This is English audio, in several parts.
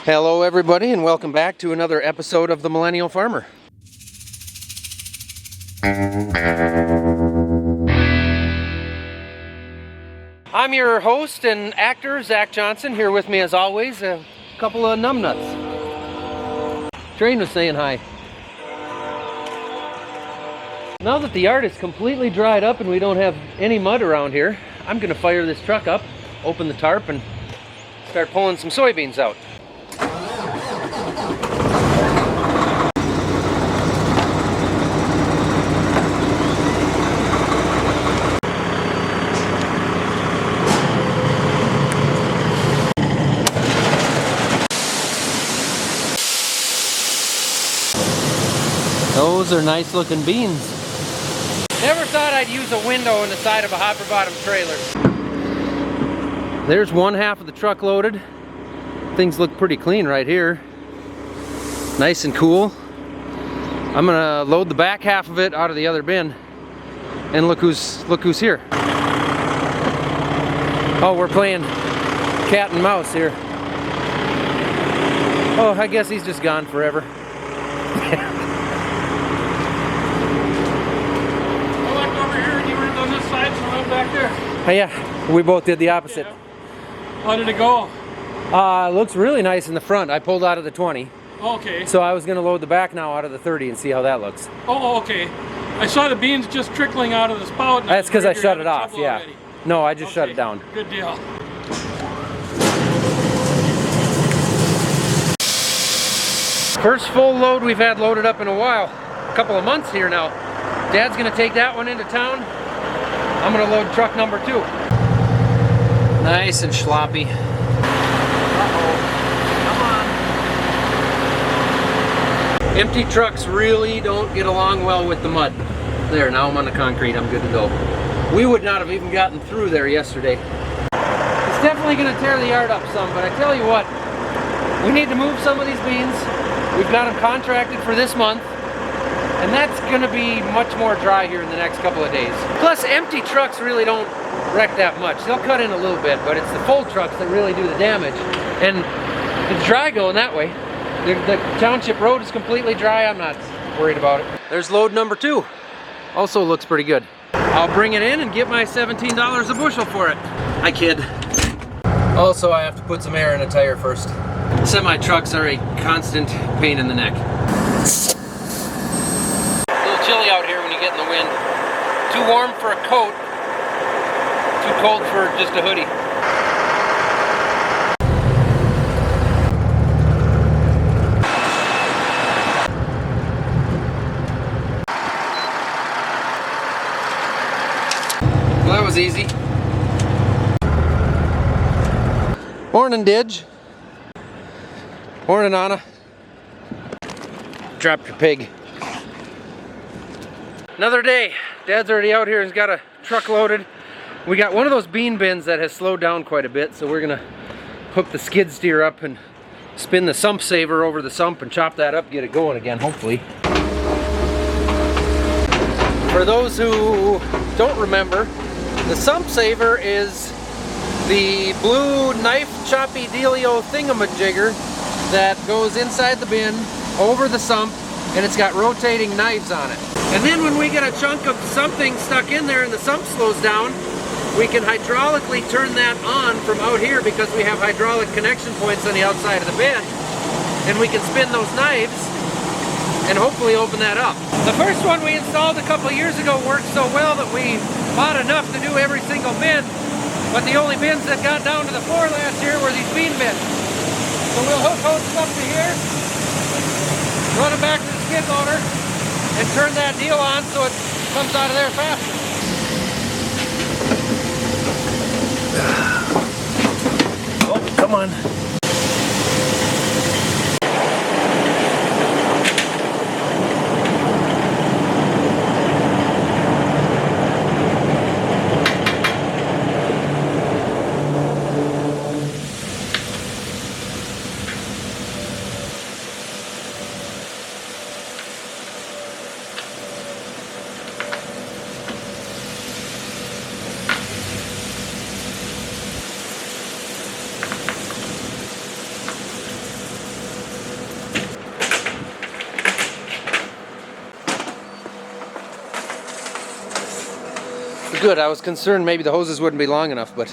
Hello everybody, and welcome back to another episode of the Millennial Farmer. I'm your host and actor, Zach Johnson. Here with me as always, a couple of numbnuts. Train was saying hi. Now that the yard is completely dried up and we don't have any mud around here, I'm gonna fire this truck up, open the tarp, and start pulling some soybeans out. Those are nice looking beans. Never thought I'd use a window in the side of a hopper bottom trailer. There's one half of the truck loaded. Things look pretty clean right here. Nice and cool. I'm gonna load the back half of it out of the other bin. And look who's here. Oh, we're playing cat and mouse here. Oh, I guess he's just gone forever. Back there. Oh, yeah, we both did the opposite. Yeah. How did it go? Looks really nice in the front. I pulled out of the 20. Okay. So I was going to load the back now out of the 30 and see how that looks. Oh, okay. I saw the beans just trickling out of the spout. That's because I shut it off, yeah. Already. No, I just shut it down. Good deal. First full load we've had loaded up in a while. A couple of months here now. Dad's going to take that one into town. I'm gonna load truck number 2. Nice and sloppy. Uh-oh. Come on. Empty trucks really don't get along well with the mud. There, now I'm on the concrete, I'm good to go. We would not have even gotten through there yesterday. It's definitely gonna tear the yard up some, but I tell you what, we need to move some of these beans. We've got them contracted for this month. And that's gonna be much more dry here in the next couple of days. Plus, empty trucks really don't wreck that much. They'll cut in a little bit, but it's the full trucks that really do the damage. And it's dry going that way. The township road is completely dry. I'm not worried about it. There's load number 2. Also looks pretty good. I'll bring it in and get my $17 a bushel for it. I kid. Also, I have to put some air in a tire first. Semi trucks are a constant pain in the neck. Chilly out here when you get in the wind. Too warm for a coat, too cold for just a hoodie. Well, that was easy. Morning, Didge. Morning, Anna. Dropped your pig. Another day. Dad's already out here and he's got a truck loaded. We got one of those bean bins that has slowed down quite a bit, so we're gonna hook the skid steer up and spin the sump saver over the sump and chop that up, get it going again, hopefully. For those who don't remember, the sump saver is the blue knife choppy dealio thingamajigger that goes inside the bin, over the sump, and it's got rotating knives on it. And then when we get a chunk of something stuck in there and the sump slows down, we can hydraulically turn that on from out here because we have hydraulic connection points on the outside of the bin. And we can spin those knives and hopefully open that up. The first one we installed a couple years ago worked so well that we bought enough to do every single bin. But the only bins that got down to the floor last year were these bean bins. So we'll hook hoses up to here, run them back to the skid loader, and turn that deal on so it comes out of there faster. Oh, come on. Good, I was concerned maybe the hoses wouldn't be long enough, but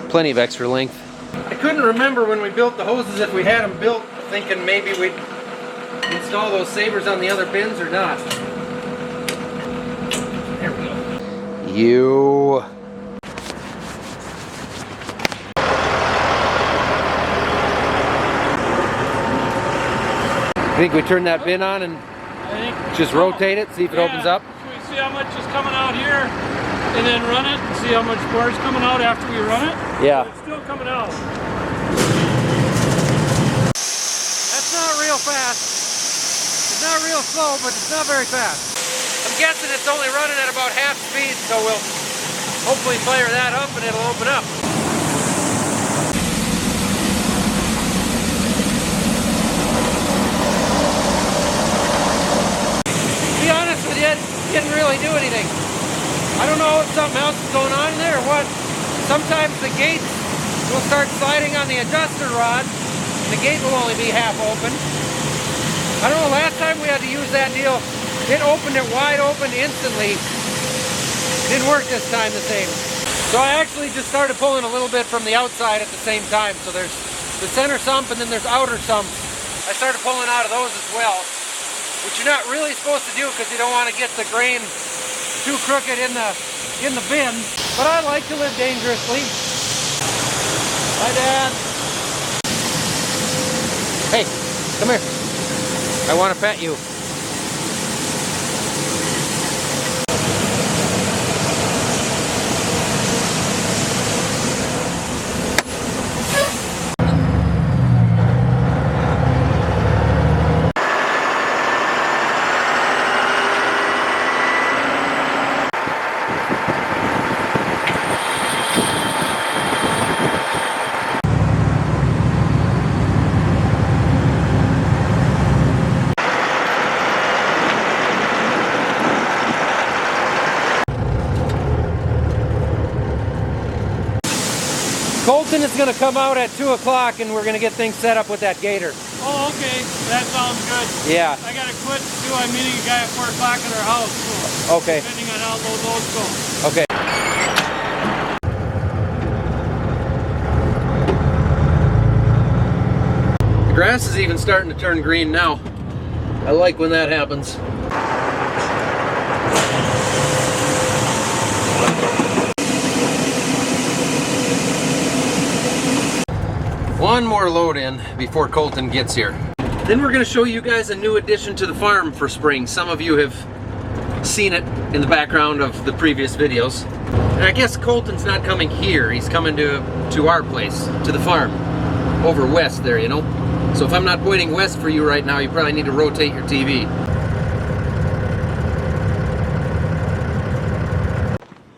plenty of extra length. I couldn't remember when we built the hoses if we had them built thinking maybe we'd install those savers on the other bins or not. There we go. I think we turn that bin on and just rotate it, see if it opens up. Should we see how much is coming out here and then run it and see how much more is coming out after we run it? Yeah. It's still coming out. That's not real fast. It's not real slow, but it's not very fast. I'm guessing it's only running at about half speed, so we'll hopefully fire that up and it'll open up. To be honest with you, it didn't really do anything. I don't know if something else is going on in there or what. Sometimes the gates will start sliding on the adjuster rod and the gate will only be half open. I don't know, last time we had to use that deal, it opened it wide open instantly. Didn't work this time the same. So I actually just started pulling a little bit from the outside at the same time. So there's the center sump and then there's outer sumps. I started pulling out of those as well, which you're not really supposed to do because you don't want to get the grain too crooked in the bin. But I like to live dangerously. Hi, Dad. Hey, come here. I want to pet you. Colton is going to come out at 2 o'clock and we're going to get things set up with that gator. Oh, okay. That sounds good. Yeah. I got to quit too. I'm meeting a guy at 4 o'clock at our house. So okay. depending on how low those go. Okay. The grass is even starting to turn green now. I like when that happens. One more load in before Colton gets here. Then we're going to show you guys a new addition to the farm for spring. Some of you have seen it in the background of the previous videos. And I guess Colton's not coming here. He's coming to our place, to the farm, over west there, you know. So if I'm not pointing west for you right now, you probably need to rotate your TV.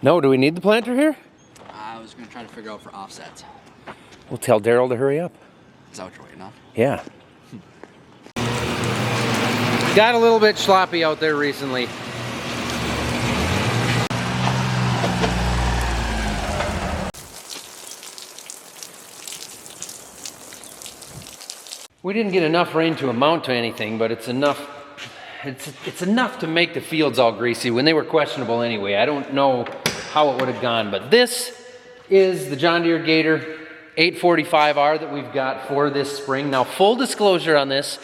No, do we need the planter here? I was going to try to figure out for offsets. We'll tell Daryl to hurry up. Is that what you're waiting on? Yeah. Got a little bit sloppy out there recently. We didn't get enough rain to amount to anything, but it's enough. It's enough to make the fields all greasy when they were questionable anyway. I don't know how it would have gone, but this is the John Deere Gator 845R that we've got for this spring. Now, full disclosure on this,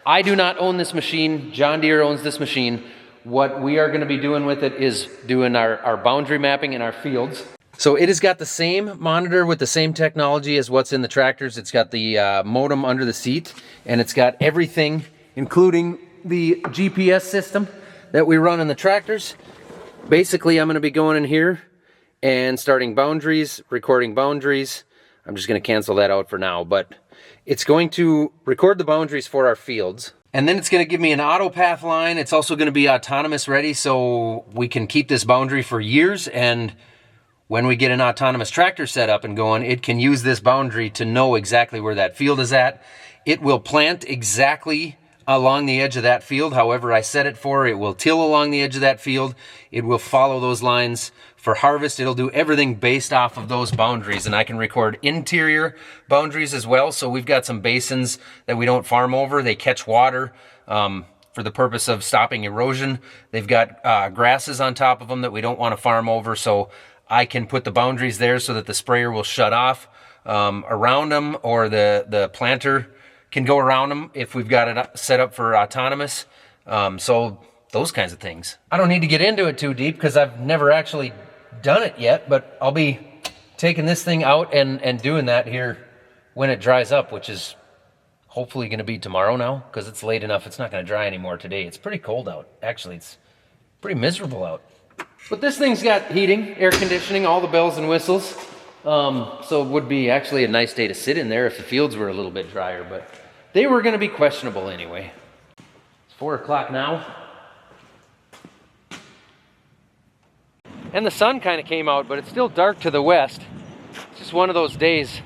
I do not own this machine. John Deere owns this machine. What we are going to be doing with it is doing our boundary mapping in our fields. So it has got the same monitor with the same technology as what's in the tractors. It's got the modem under the seat, and it's got everything, including the GPS system that we run in the tractors. Basically, I'm going to be going in here and starting boundaries, recording boundaries. I'm just going to cancel that out for now, but it's going to record the boundaries for our fields. And then it's going to give me an auto path line. It's also going to be autonomous ready, so we can keep this boundary for years. And when we get an autonomous tractor set up and going, it can use this boundary to know exactly where that field is at. It will plant exactly along the edge of that field. However I set it for, it will till along the edge of that field. It will follow those lines. For harvest, it'll do everything based off of those boundaries, and I can record interior boundaries as well. So we've got some basins that we don't farm over. They catch water. for the purpose of stopping erosion. They've got grasses on top of them that we don't want to farm over, so I can put the boundaries there so that the sprayer will shut off around them, or the planter can go around them if we've got it set up for autonomous. So those kinds of things. I don't need to get into it too deep because I've never actually done it yet, but I'll be taking this thing out and doing that here when it dries up, which is hopefully going to be tomorrow now, because it's late enough. It's not going to dry anymore today. It's pretty cold out. Actually, it's pretty miserable out. But this thing's got heating, air conditioning, all the bells and whistles. So it would be actually a nice day to sit in there if the fields were a little bit drier, but they were going to be questionable anyway. It's 4 o'clock now. And the sun kind of came out, but it's still dark to the west. It's just one of those days.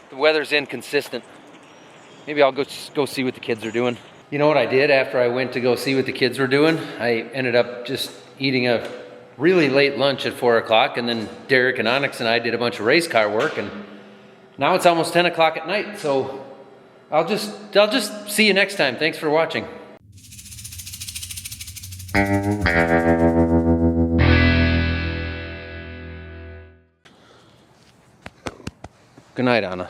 The weather's inconsistent. Maybe I'll go see what the kids are doing. You know what I did after I went to go see what the kids were doing? I ended up just eating a really late lunch at 4 o'clock, and then Derek and Onyx and I did a bunch of race car work, and now it's almost 10 o'clock at night, so I'll just see you next time. Thanks for watching. Good night, Anna.